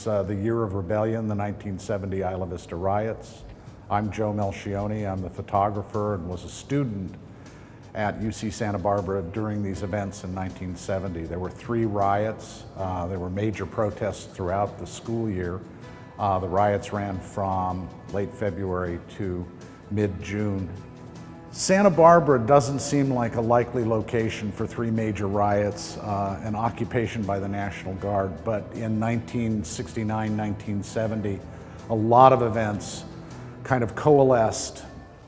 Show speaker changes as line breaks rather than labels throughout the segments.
was the year of rebellion, the 1970 Isla Vista riots. I'm Joe Melchione. I'm the photographer and was a student at UC Santa Barbara during these events in 1970. There were 3 riots. There were major protests throughout the school year. The riots ran from late February to mid-June. Santa Barbara doesn't seem like a likely location for 3 major riots, and occupation by the National Guard, but in 1969, 1970, a lot of events kind of coalesced,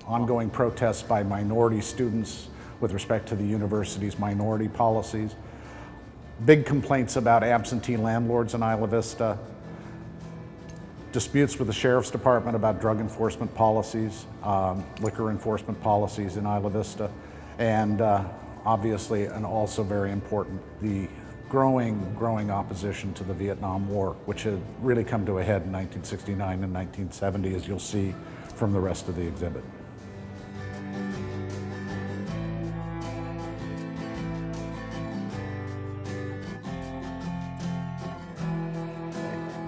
ongoing protests by minority students with respect to the university's minority policies, big complaints about absentee landlords in Isla Vista, disputes with the Sheriff's Department about drug enforcement policies, liquor enforcement policies in Isla Vista, and obviously, and also very important, the growing opposition to the Vietnam War, which had really come to a head in 1969 and 1970, as you'll see from the rest of the exhibit.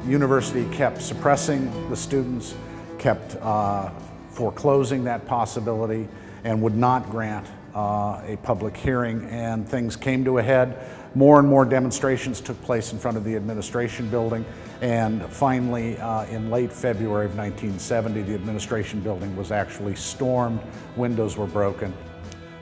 The university kept suppressing the students, kept foreclosing that possibility, and would not grant a public hearing, and things came to a head. More and more demonstrations took place in front of the administration building, and finally in late February of 1970, the administration building was actually stormed, windows were broken.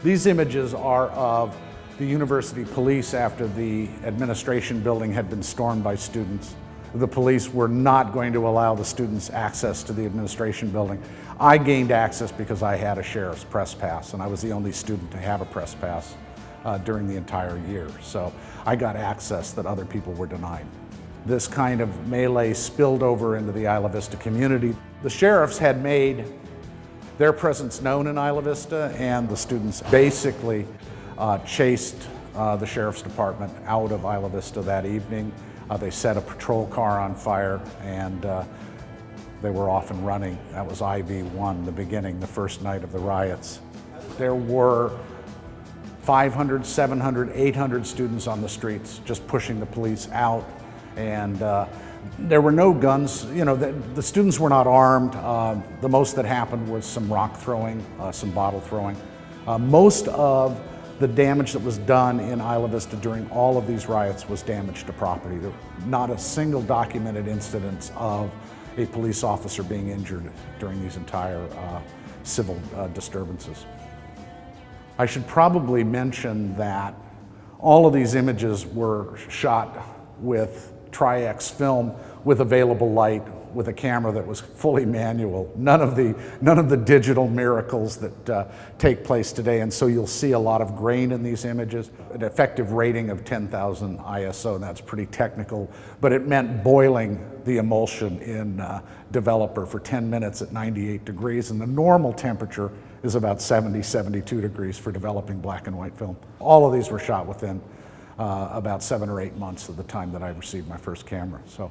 These images are of the university police after the administration building had been stormed by students. The police were not going to allow the students access to the administration building. I gained access because I had a sheriff's press pass, and I was the only student to have a press pass during the entire year. So I got access that other people were denied. This kind of melee spilled over into the Isla Vista community. The sheriffs had made their presence known in Isla Vista, and the students basically chased the Sheriff's Department out of Isla Vista that evening. They set a patrol car on fire, and they were off and running. That was IV1, the beginning, the first night of the riots. There were 500, 700, 800 students on the streets just pushing the police out, and there were no guns. You know, the students were not armed. The most that happened was some rock throwing, some bottle throwing. Most of the damage that was done in Isla Vista during all of these riots was damage to property. There were not a single documented incidence of a police officer being injured during these entire civil disturbances. I should probably mention that all of these images were shot with Tri-X film with available light, with a camera that was fully manual. None of the digital miracles that take place today, and so you'll see a lot of grain in these images. An effective rating of 10,000 ISO, and that's pretty technical, but it meant boiling the emulsion in Developer for 10 minutes at 98 degrees, and the normal temperature is about 70, 72 degrees for developing black and white film. All of these were shot within about 7 or 8 months of the time that I received my first camera. So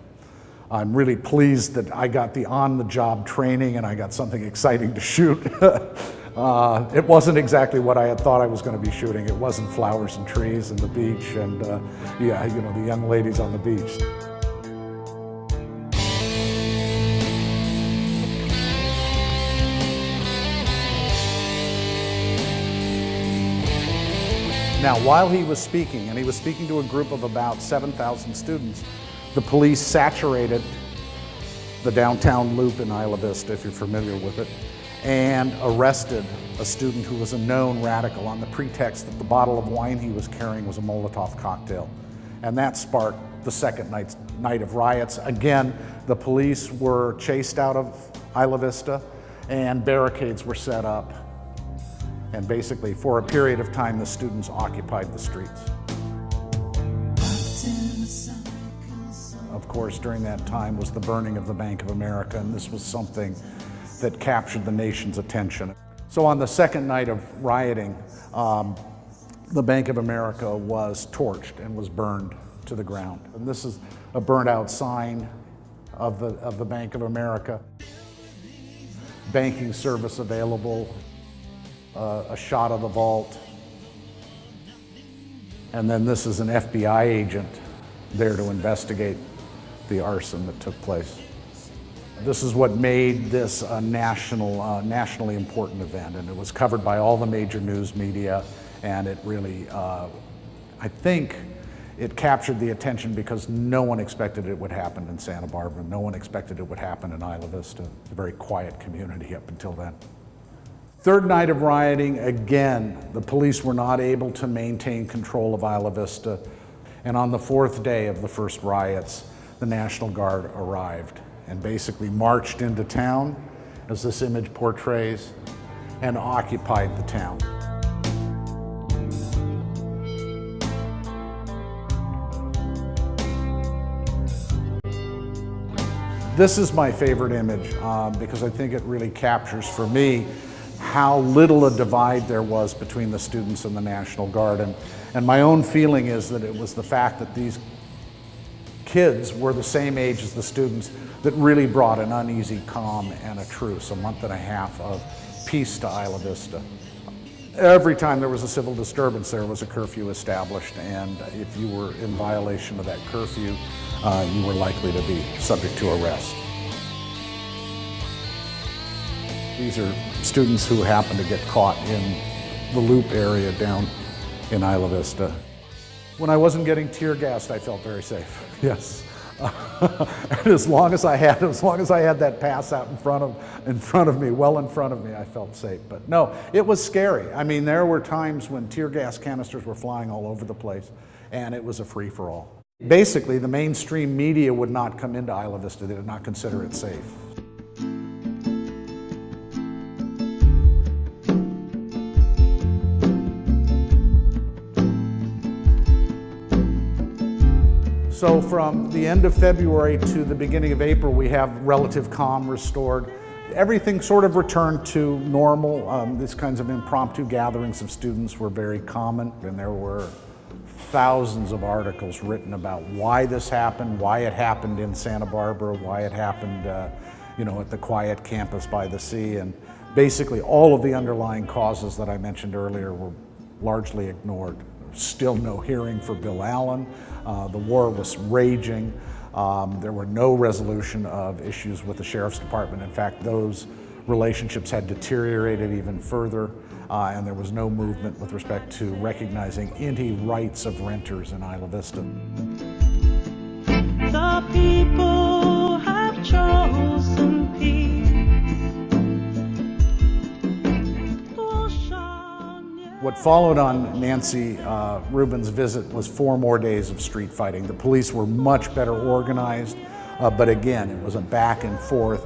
I'm really pleased that I got the on-the-job training and I got something exciting to shoot. It wasn't exactly what I had thought I was going to be shooting. It wasn't flowers and trees and the beach and, yeah, you know, the young ladies on the beach. Now, while he was speaking, and he was speaking to a group of about 7,000 students, the police saturated the downtown loop in Isla Vista, if you're familiar with it, and arrested a student who was a known radical on the pretext that the bottle of wine he was carrying was a Molotov cocktail. And that sparked the second night of riots. Again, the police were chased out of Isla Vista and barricades were set up. And basically, for a period of time, the students occupied the streets. Of course, during that time was the burning of the Bank of America, and this was something that captured the nation's attention. So on the second night of rioting, the Bank of America was torched and was burned to the ground. And this is a burnt out sign of the Bank of America. Banking service available. A shot of the vault, and then this is an FBI agent there to investigate the arson that took place. This is what made this a nationally important event, and it was covered by all the major news media, and it really, I think, it captured the attention because no one expected it would happen in Santa Barbara. No one expected it would happen in Isla Vista. It's a very quiet community up until then. Third night of rioting, again, the police were not able to maintain control of Isla Vista. And on the fourth day of the first riots, the National Guard arrived and basically marched into town, as this image portrays, and occupied the town. This is my favorite image because I think it really captures for me how little a divide there was between the students and the National Guard. And my own feeling is that it was the fact that these kids were the same age as the students that really brought an uneasy calm and a truce, a month and a half of peace to Isla Vista. Every time there was a civil disturbance, there was a curfew established, and if you were in violation of that curfew, you were likely to be subject to arrest. These are students who happened to get caught in the loop area down in Isla Vista. When I wasn't getting tear gassed, I felt very safe, yes. And as long as I had that pass out in front of me, well in front of me, I felt safe. But no, it was scary. I mean, there were times when tear gas canisters were flying all over the place, and it was a free-for-all. Basically, the mainstream media would not come into Isla Vista. They did not consider it safe. So from the end of February to the beginning of April, we have relative calm restored. Everything sort of returned to normal. These kinds of impromptu gatherings of students were very common, and there were thousands of articles written about why this happened, why it happened in Santa Barbara, why it happened at the quiet campus by the sea. And basically all of the underlying causes that I mentioned earlier were largely ignored. Still no hearing for Bill Allen. The war was raging. There were no resolution of issues with the Sheriff's Department. In fact, those relationships had deteriorated even further, and there was no movement with respect to recognizing any rights of renters in Isla Vista.
The people have chosen peace.
What followed on Nancy Rubin's visit was 4 more days of street fighting. The police were much better organized, but again, it was a back and forth.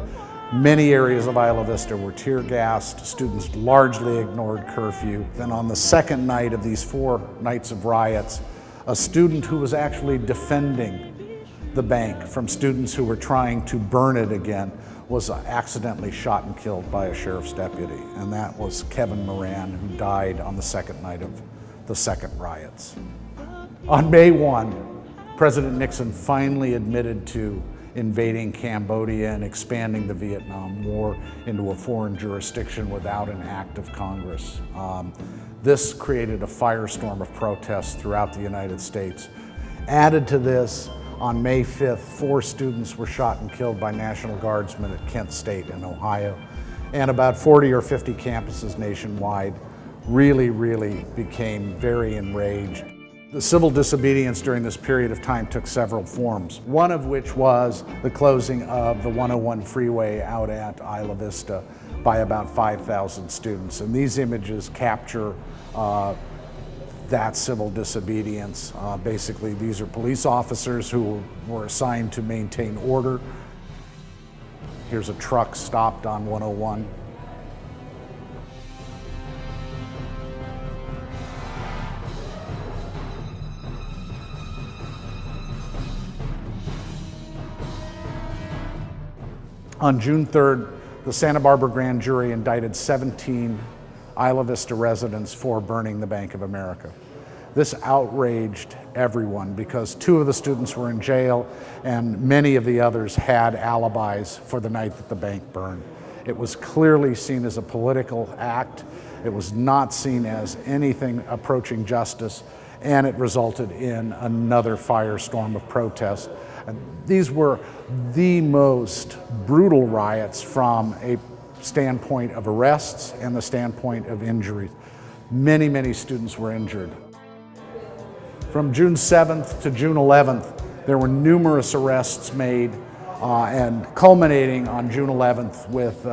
Many areas of Isla Vista were tear gassed. Students largely ignored curfew. Then on the second night of these 4 nights of riots, a student who was actually defending the bank from students who were trying to burn it again was accidentally shot and killed by a sheriff's deputy, and that was Kevin Moran, who died on the second night of the second riots. On May 1, President Nixon finally admitted to invading Cambodia and expanding the Vietnam War into a foreign jurisdiction without an act of Congress. This created a firestorm of protests throughout the United States. Added to this, on May 5th, 4 students were shot and killed by National Guardsmen at Kent State in Ohio. And about 40 or 50 campuses nationwide really became very enraged. The civil disobedience during this period of time took several forms, one of which was the closing of the 101 freeway out at Isla Vista by about 5,000 students. And these images capture that civil disobedience. Basically, these are police officers who were assigned to maintain order. Here's a truck stopped on 101. On June 3rd, the Santa Barbara grand jury indicted 17 Isla Vista residents for burning the Bank of America. This outraged everyone because 2 of the students were in jail and many of the others had alibis for the night that the bank burned. It was clearly seen as a political act. It was not seen as anything approaching justice, and it resulted in another firestorm of protest And these were the most brutal riots from a standpoint of arrests and the standpoint of injuries. Many, many students were injured. From June 7th to June 11th, there were numerous arrests made and culminating on June 11th with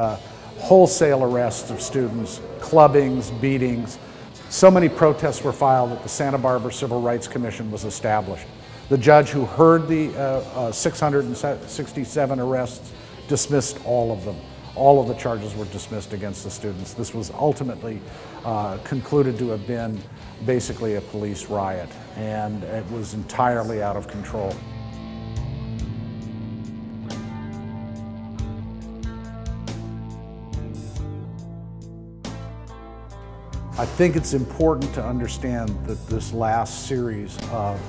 wholesale arrests of students, clubbings, beatings. So many protests were filed that the Santa Barbara Civil Rights Commission was established. The judge who heard the 667 arrests dismissed all of them. All of the charges were dismissed against the students. This was ultimately concluded to have been basically a police riot, and it was entirely out of control. I think it's important to understand that this last series of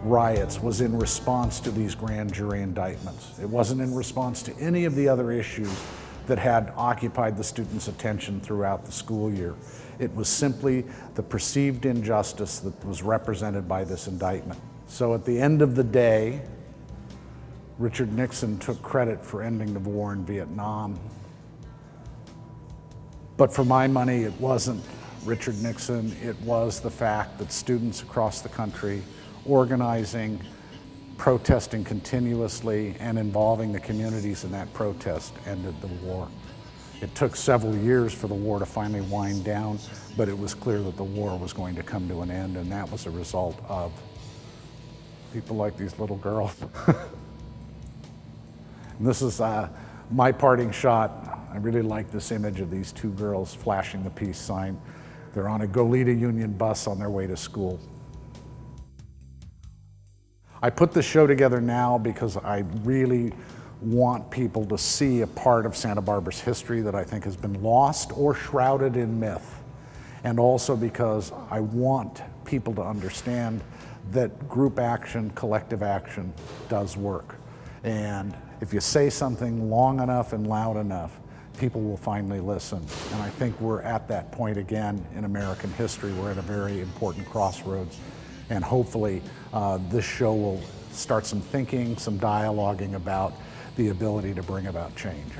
riots was in response to these grand jury indictments. It wasn't in response to any of the other issues that had occupied the students' attention throughout the school year. It was simply the perceived injustice that was represented by this indictment. So at the end of the day, Richard Nixon took credit for ending the war in Vietnam. But for my money, it wasn't Richard Nixon. It was the fact that students across the country organizing, protesting continuously, and involving the communities in that protest ended the war. It took several years for the war to finally wind down, but it was clear that the war was going to come to an end, and that was a result of people like these little girls. And this is my parting shot. I really like this image of these two girls flashing the peace sign. They're on a Goleta Union bus on their way to school. I put this show together now because I really want people to see a part of Santa Barbara's history that I think has been lost or shrouded in myth. And also because I want people to understand that group action, collective action does work. And if you say something long enough and loud enough, people will finally listen. And I think we're at that point again in American history. we're at a very important crossroads. And hopefully this show will start some thinking, some dialoguing about the ability to bring about change.